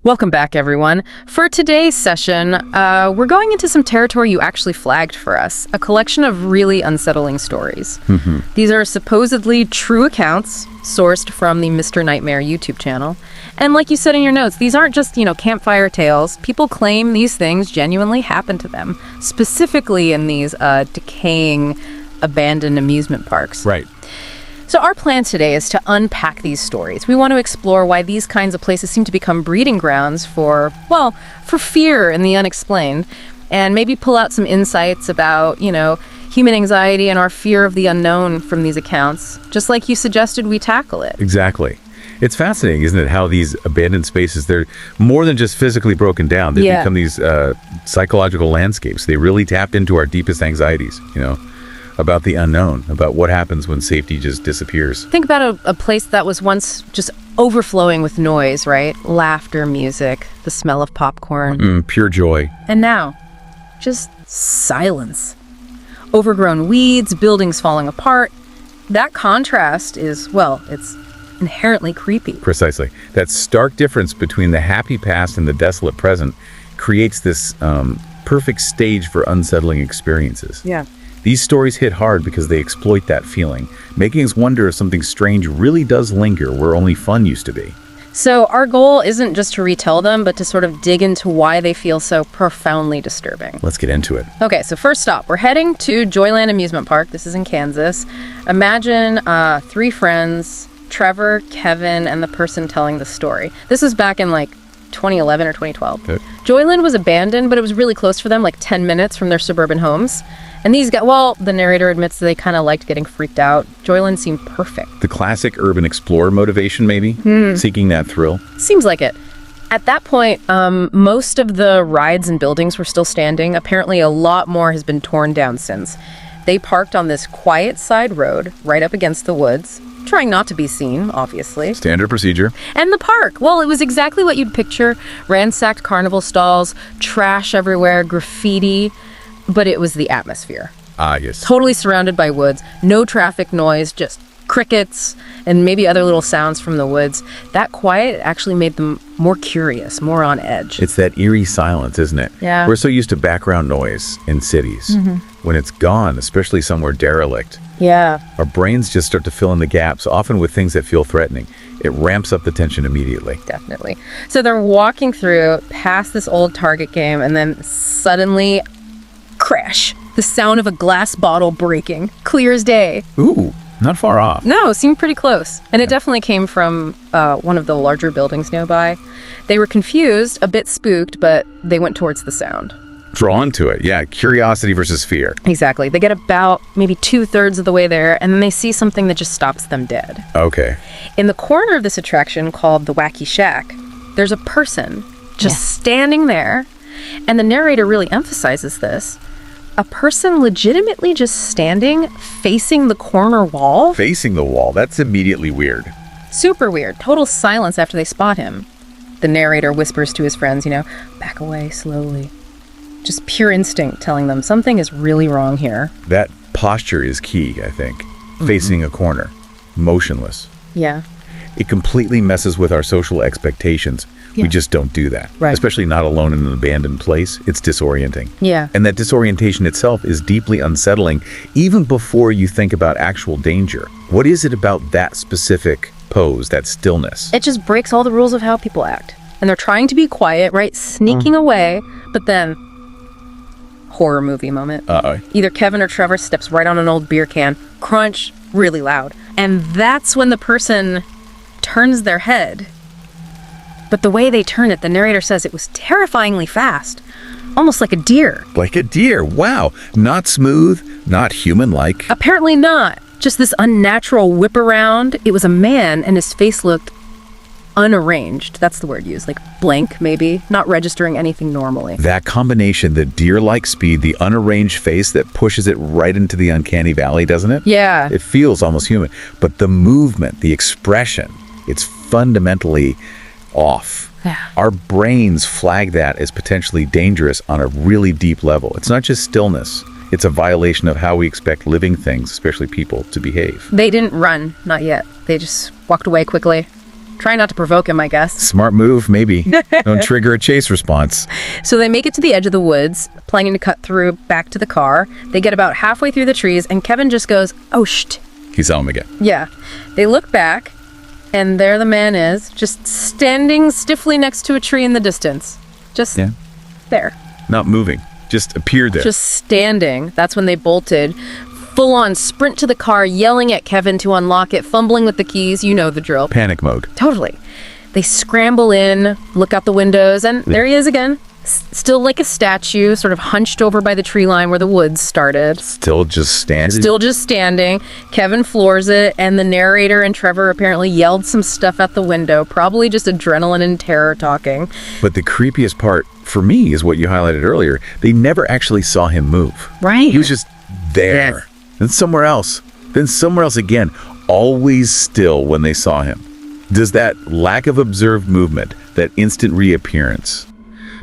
Welcome back, everyone. For today's session, we're going into some territory you actually flagged for us, a collection of really unsettling stories. These are supposedly true accounts sourced from the Mr. Nightmare YouTube channel. And like you said in your notes, these aren't just, campfire tales. People claim these things genuinely happened to them, specifically in these decaying, abandoned amusement parks. Right. So our plan today is to unpack these stories. We want to explore why these kinds of places seem to become breeding grounds for fear and the unexplained, and maybe pull out some insights about, human anxiety and our fear of the unknown from these accounts, just like you suggested we tackle it. Exactly. It's fascinating, isn't it, how these abandoned spaces, they're more than just physically broken down. They become these psychological landscapes. They really tapped into our deepest anxieties, about the unknown, about what happens when safety just disappears. Think about a place that was once just overflowing with noise, right? Laughter, music, the smell of popcorn. Pure joy. And now, just silence. Overgrown weeds, buildings falling apart. That contrast is, it's inherently creepy. Precisely. That stark difference between the happy past and the desolate present creates this perfect stage for unsettling experiences. Yeah. These stories hit hard because they exploit that feeling, making us wonder if something strange really does linger where only fun used to be. So our goal isn't just to retell them, but to sort of dig into why they feel so profoundly disturbing. Let's get into it. Okay, so first stop, we're heading to Joyland Amusement Park. This is in Kansas. Imagine three friends, Trevor, Kevin, and the person telling the story. This was back in 2011 or 2012. Okay. Joyland was abandoned, but it was really close for them, 10 minutes from their suburban homes. And these guys, the narrator admits that they kind of liked getting freaked out. Joyland seemed perfect. The classic urban explorer motivation, maybe? Seeking that thrill? Seems like it. At that point, most of the rides and buildings were still standing. Apparently, a lot more has been torn down since. They parked on this quiet side road right up against the woods, trying not to be seen, obviously. Standard procedure. And the park, it was exactly what you'd picture. Ransacked carnival stalls, trash everywhere, graffiti. But it was the atmosphere. Ah, yes. Totally surrounded by woods, no traffic noise, just crickets and maybe other little sounds from the woods. That quiet actually made them more curious, more on edge. It's that eerie silence, isn't it? Yeah. We're so used to background noise in cities. When it's gone, especially somewhere derelict, Yeah. our brains just start to fill in the gaps, often with things that feel threatening. It ramps up the tension immediately. Definitely. So they're walking through past this old Target game, and then suddenly, crash. The sound of a glass bottle breaking. Clear as day. Ooh, not far off. No, seemed pretty close. And it definitely came from one of the larger buildings nearby. They were confused, a bit spooked, but they went towards the sound. Drawn to it, yeah. Curiosity versus fear. Exactly. They get about maybe 2/3 of the way there, and then they see something that just stops them dead. Okay. In the corner of this attraction called the Wacky Shack, there's a person just standing there, and the narrator really emphasizes this. A person legitimately just standing, facing the corner wall. Facing the wall, that's immediately weird. Super weird. Total silence after they spot him. The narrator whispers to his friends, back away slowly. Just pure instinct telling them something is really wrong here. That posture is key, I think. Facing a corner, motionless. Yeah. It completely messes with our social expectations. Yeah. We just don't do that. Right. Especially not alone in an abandoned place. It's disorienting. Yeah. And that disorientation itself is deeply unsettling, even before you think about actual danger. What is it about that specific pose, that stillness? It just breaks all the rules of how people act. And they're trying to be quiet, right? Sneaking away, but then horror movie moment. Either Kevin or Trevor steps right on an old beer can, crunch, really loud. And that's when the person turns their head. But the way they turn it, the narrator says it was terrifyingly fast. Almost like a deer. Like a deer, wow. Not smooth, not human-like. Apparently not. Just this unnatural whip around. It was a man, and his face looked unarranged. That's the word used. Blank, maybe. Not registering anything normally. That combination, the deer-like speed, the unarranged face that pushes it right into the uncanny valley, doesn't it? Yeah. It feels almost human. But the movement, the expression, it's fundamentally off. Yeah. Our brains flag that as potentially dangerous on a really deep level. It's not just stillness. It's a violation of how we expect living things, especially people, to behave. They didn't run, not yet. They just walked away quickly. Try not to provoke him, I guess. Smart move, maybe. Don't trigger a chase response. So they make it to the edge of the woods, planning to cut through back to the car. They get about halfway through the trees, and Kevin just goes, "Oh, shh." He saw him again. Yeah. They look back, and there the man is, just standing stiffly next to a tree in the distance. Just there. Not moving. Just appeared there. Just standing. That's when they bolted. Full-on sprint to the car, yelling at Kevin to unlock it, fumbling with the keys. You know the drill. Panic mode. Totally. They scramble in, look out the windows, and there he is again. Still like a statue, sort of hunched over by the tree line where the woods started. Still just standing. Still just standing. Kevin floors it, and the narrator and Trevor apparently yelled some stuff out the window, probably just adrenaline and terror talking. But the creepiest part, for me, is what you highlighted earlier. They never actually saw him move. Right. He was just there. Yes. Then somewhere else. Then somewhere else again. Always still when they saw him. Does that lack of observed movement, that instant reappearance,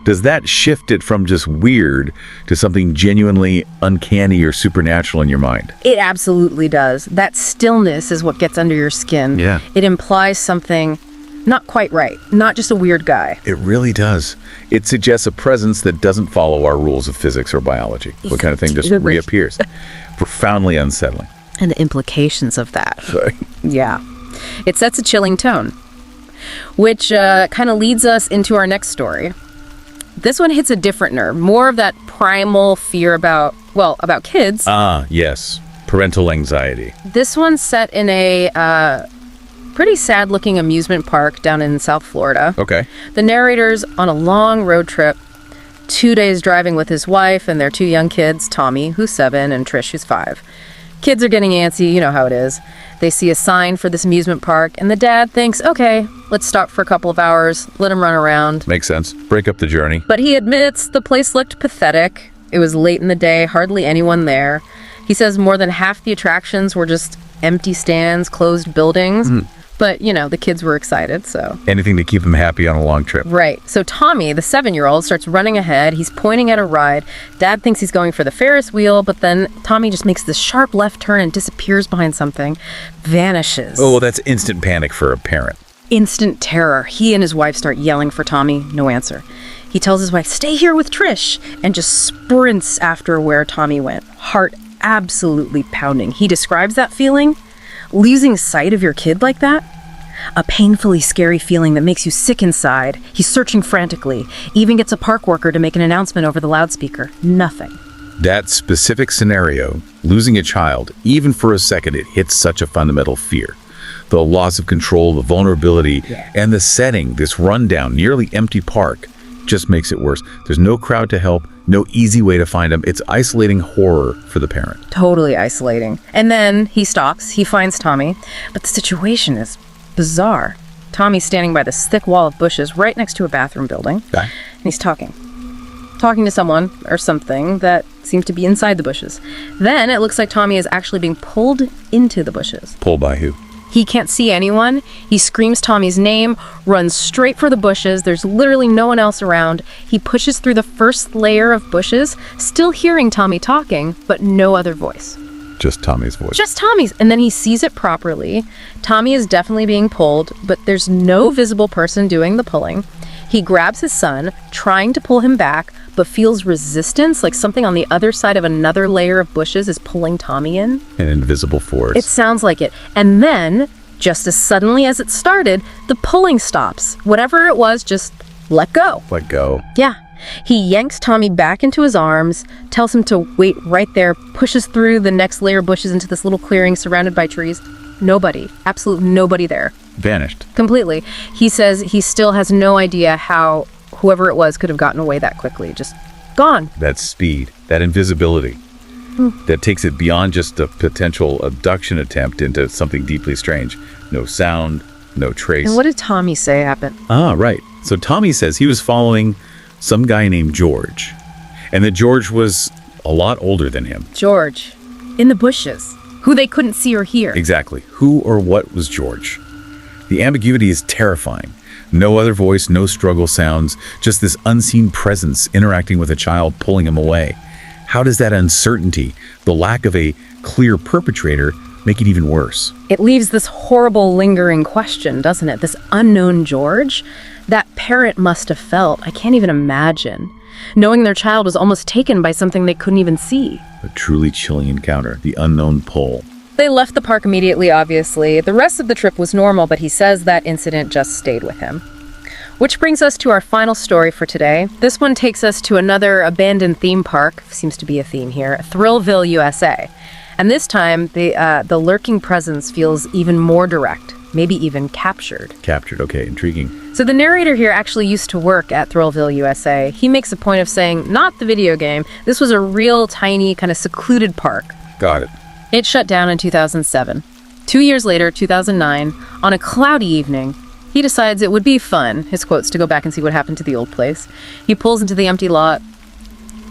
does that shift it from just weird to something genuinely uncanny or supernatural in your mind? It absolutely does. That stillness is what gets under your skin. Yeah. It implies something not quite right, not just a weird guy. It really does. It suggests a presence that doesn't follow our rules of physics or biology. What kind of thing just reappears? Profoundly unsettling. And the implications of that. Sorry. Yeah. It sets a chilling tone, which kind of leads us into our next story. This one hits a different nerve, more of that primal fear about kids. Yes. Parental anxiety. This one's set in a pretty sad-looking amusement park down in South Florida. Okay. The narrator's on a long road trip, 2 days driving with his wife and their 2 young kids, Tommy, who's 7, and Trish, who's 5. Kids are getting antsy, you know how it is. They see a sign for this amusement park, and the dad thinks, okay, let's stop for a couple of hours, let him run around. Makes sense. Break up the journey. But he admits the place looked pathetic. It was late in the day, hardly anyone there. He says more than half the attractions were just empty stands, closed buildings. But, you know, the kids were excited, so... Anything to keep them happy on a long trip. Right. So Tommy, the 7-year-old, starts running ahead. He's pointing at a ride. Dad thinks he's going for the Ferris wheel, but then Tommy just makes this sharp left turn and disappears behind something. Vanishes. Oh, well, that's instant panic for a parent. Instant terror. He and his wife start yelling for Tommy. No answer. He tells his wife, stay here with Trish, and just sprints after where Tommy went. Heart absolutely pounding. He describes that feeling. Losing sight of your kid like that? A painfully scary feeling that makes you sick inside. He's searching frantically. Even gets a park worker to make an announcement over the loudspeaker. Nothing. That specific scenario, losing a child, even for a second, it hits such a fundamental fear. The loss of control, the vulnerability, and the setting, this rundown, nearly empty park, just makes it worse. There's no crowd to help, no easy way to find him. It's isolating horror for the parent. Totally isolating. And then he stalks. He finds Tommy. But the situation is bizarre. Tommy's standing by this thick wall of bushes right next to a bathroom building. Okay. And he's talking to someone or something that seems to be inside the bushes. Then it looks like Tommy is actually being pulled into the bushes. Pulled by who? He can't see anyone. He screams Tommy's name, runs straight for the bushes. There's literally no one else around. He pushes through the first layer of bushes, still hearing Tommy talking, but no other voice. Just Tommy's voice. Just Tommy's. And then he sees it properly. Tommy is definitely being pulled, but there's no visible person doing the pulling. He grabs his son, trying to pull him back, but feels resistance, like something on the other side of another layer of bushes is pulling Tommy in. An invisible force. It sounds like it. And then, just as suddenly as it started, the pulling stops. Whatever it was, just let go. Let go. Yeah. He yanks Tommy back into his arms, tells him to wait right there, pushes through the next layer of bushes into this little clearing surrounded by trees. Nobody. Absolutely nobody there. Vanished. Completely. He says he still has no idea how whoever it was could have gotten away that quickly. Just gone. That speed, that invisibility, that takes it beyond just a potential abduction attempt into something deeply strange. No sound, no trace. And what did Tommy say happened? Right. So Tommy says he was following some guy named George, and that George was a lot older than him. George. In the bushes. Who they couldn't see or hear. Exactly. Who or what was George? The ambiguity is terrifying. No other voice, no struggle sounds, just this unseen presence interacting with a child, pulling him away. How does that uncertainty, the lack of a clear perpetrator, make it even worse. It leaves this horrible, lingering question, doesn't it? This unknown George? That parent must have felt, I can't even imagine, knowing their child was almost taken by something they couldn't even see. A truly chilling encounter, the unknown pull. They left the park immediately, obviously. The rest of the trip was normal, but he says that incident just stayed with him. Which brings us to our final story for today. This one takes us to another abandoned theme park, seems to be a theme here, Thrillville, USA. And this time, the lurking presence feels even more direct, maybe even captured. Captured, okay, intriguing. So the narrator here actually used to work at Thrillville, USA. He makes a point of saying, not the video game, this was a real tiny, kind of secluded park. Got it. It shut down in 2007. 2 years later, 2009, on a cloudy evening, he decides it would be fun, his quotes, to go back and see what happened to the old place. He pulls into the empty lot.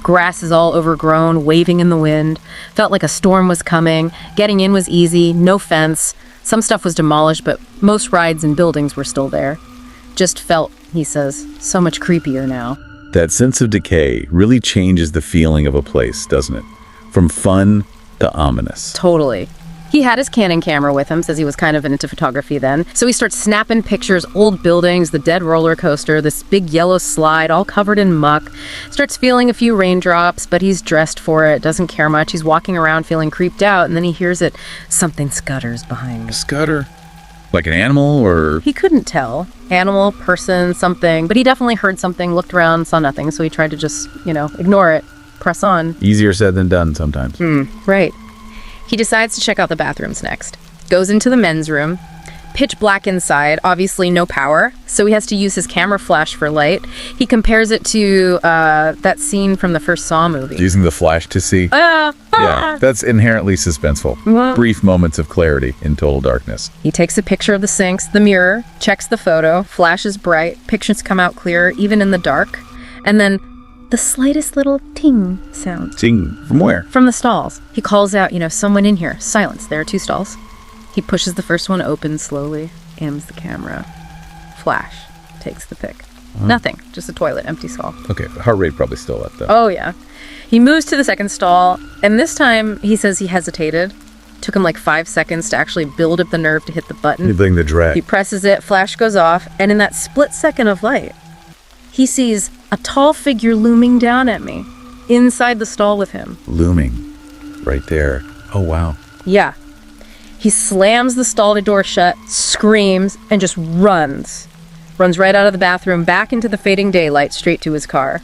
Grass is all overgrown, waving in the wind. Felt like a storm was coming. Getting in was easy, no fence. Some stuff was demolished, but most rides and buildings were still there. Just felt, he says, so much creepier now. That sense of decay really changes the feeling of a place, doesn't it? From fun to ominous. Totally. He had his Canon camera with him, says he was kind of into photography then. So he starts snapping pictures, old buildings, the dead roller coaster, this big yellow slide all covered in muck. Starts feeling a few raindrops, but he's dressed for it, doesn't care much. He's walking around feeling creeped out, and then he hears it. Something scutters behind him. A scutter? Like an animal or... He couldn't tell. Animal, person, something. But he definitely heard something, looked around, saw nothing, so he tried to just, ignore it, press on. Easier said than done sometimes. Right. He decides to check out the bathrooms next. Goes into the men's room. Pitch black inside, obviously no power, so he has to use his camera flash for light. He compares it to that scene from the first Saw movie. Using the flash to see. Yeah, that's inherently suspenseful. Brief moments of clarity in total darkness. He takes a picture of the sinks, the mirror, checks the photo, flash is bright, pictures come out clearer, even in the dark. And then the slightest little ting sound. Ting? From where? From the stalls. He calls out, someone in here. Silence. There are 2 stalls. He pushes the first one open slowly, aims the camera. Flash. Takes the pic. Nothing. Just a toilet. Empty stall. Okay. Heart rate probably still up, though. Oh, yeah. He moves to the second stall, and this time he says he hesitated. Took him like 5 seconds to actually build up the nerve to hit the button. Building the drag. He presses it, flash goes off, and in that split second of light, he sees a tall figure looming down at me, inside the stall with him. Looming. Right there. Oh, wow. Yeah. He slams the stall door shut, screams, and just runs. Runs right out of the bathroom, back into the fading daylight, straight to his car.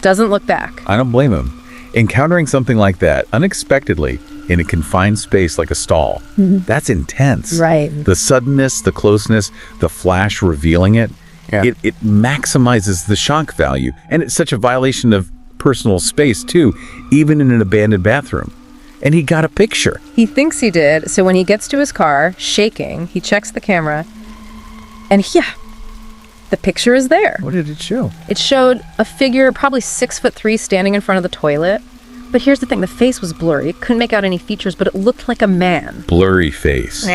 Doesn't look back. I don't blame him. Encountering something like that, unexpectedly, in a confined space like a stall, that's intense. Right. The suddenness, the closeness, the flash revealing it, it maximizes the shock value. And it's such a violation of personal space, too, even in an abandoned bathroom. And he got a picture. He thinks he did, so when he gets to his car, shaking, he checks the camera, and the picture is there. What did it show? It showed a figure, probably 6'3", standing in front of the toilet. But here's the thing, the face was blurry. Couldn't make out any features, but it looked like a man. Blurry face.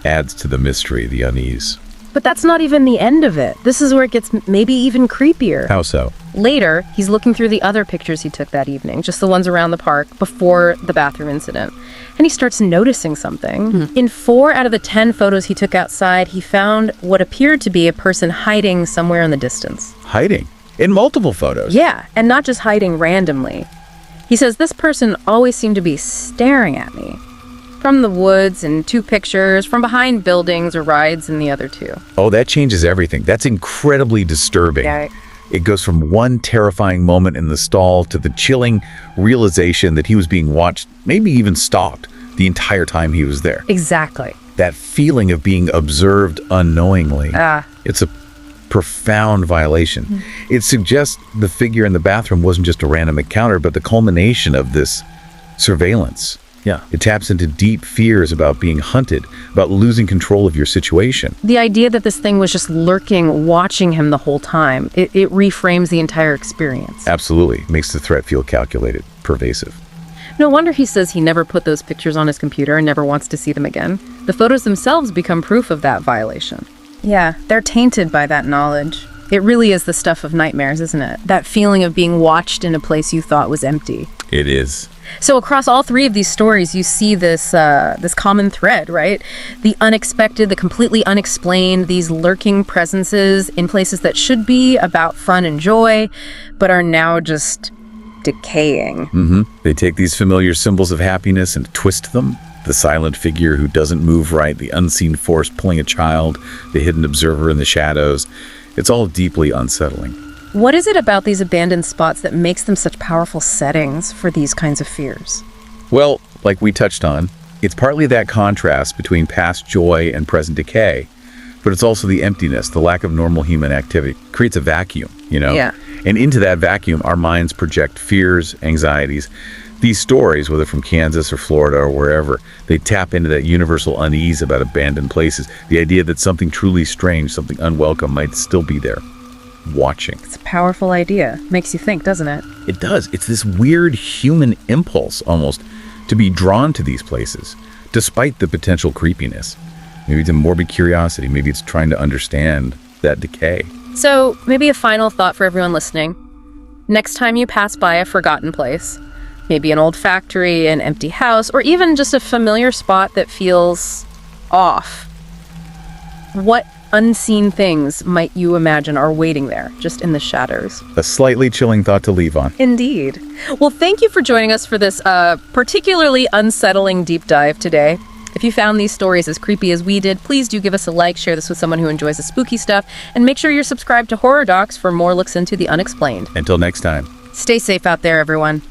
Adds to the mystery, the unease. But that's not even the end of it. This is where it gets maybe even creepier. How so? Later, he's looking through the other pictures he took that evening, just the ones around the park before the bathroom incident. And he starts noticing something. In 4 out of the 10 photos he took outside, he found what appeared to be a person hiding somewhere in the distance. Hiding? In multiple photos? Yeah, and not just hiding randomly. He says this person always seemed to be staring at me. From the woods in 2 pictures, from behind buildings or rides in the other 2. Oh, that changes everything. That's incredibly disturbing. Yeah. It goes from one terrifying moment in the stall to the chilling realization that he was being watched, maybe even stalked, the entire time he was there. Exactly. That feeling of being observed unknowingly. It's a profound violation. It suggests the figure in the bathroom wasn't just a random encounter, but the culmination of this surveillance. Yeah. It taps into deep fears about being hunted, about losing control of your situation. The idea that this thing was just lurking, watching him the whole time, it reframes the entire experience. Absolutely. Makes the threat feel calculated, pervasive. No wonder he says he never put those pictures on his computer and never wants to see them again. The photos themselves become proof of that violation. Yeah, they're tainted by that knowledge. It really is the stuff of nightmares, isn't it? That feeling of being watched in a place you thought was empty. It is. So across all three of these stories, you see this common thread, right? The unexpected, the completely unexplained, these lurking presences in places that should be about fun and joy, but are now just decaying. They take these familiar symbols of happiness and twist them. The silent figure who doesn't move right, the unseen force pulling a child, the hidden observer in the shadows. It's all deeply unsettling. What is it about these abandoned spots that makes them such powerful settings for these kinds of fears? Well, like we touched on, it's partly that contrast between past joy and present decay, but it's also the emptiness, the lack of normal human activity. It creates a vacuum, Yeah. And into that vacuum, our minds project fears, anxieties. These stories, whether from Kansas or Florida or wherever, they tap into that universal unease about abandoned places, the idea that something truly strange, something unwelcome might still be there, watching. It's a powerful idea. Makes you think, doesn't it? It does. It's this weird human impulse, almost, to be drawn to these places, despite the potential creepiness. Maybe it's a morbid curiosity. Maybe it's trying to understand that decay. So, maybe a final thought for everyone listening. Next time you pass by a forgotten place, maybe an old factory, an empty house, or even just a familiar spot that feels off, what unseen things might you imagine are waiting there, just in the shadows? A slightly chilling thought to leave on. Indeed. Well, thank you for joining us for this particularly unsettling deep dive today. If you found these stories as creepy as we did, please do give us a like, share this with someone who enjoys the spooky stuff, and make sure you're subscribed to Horror Docs for more looks into the unexplained. Until next time. Stay safe out there, everyone.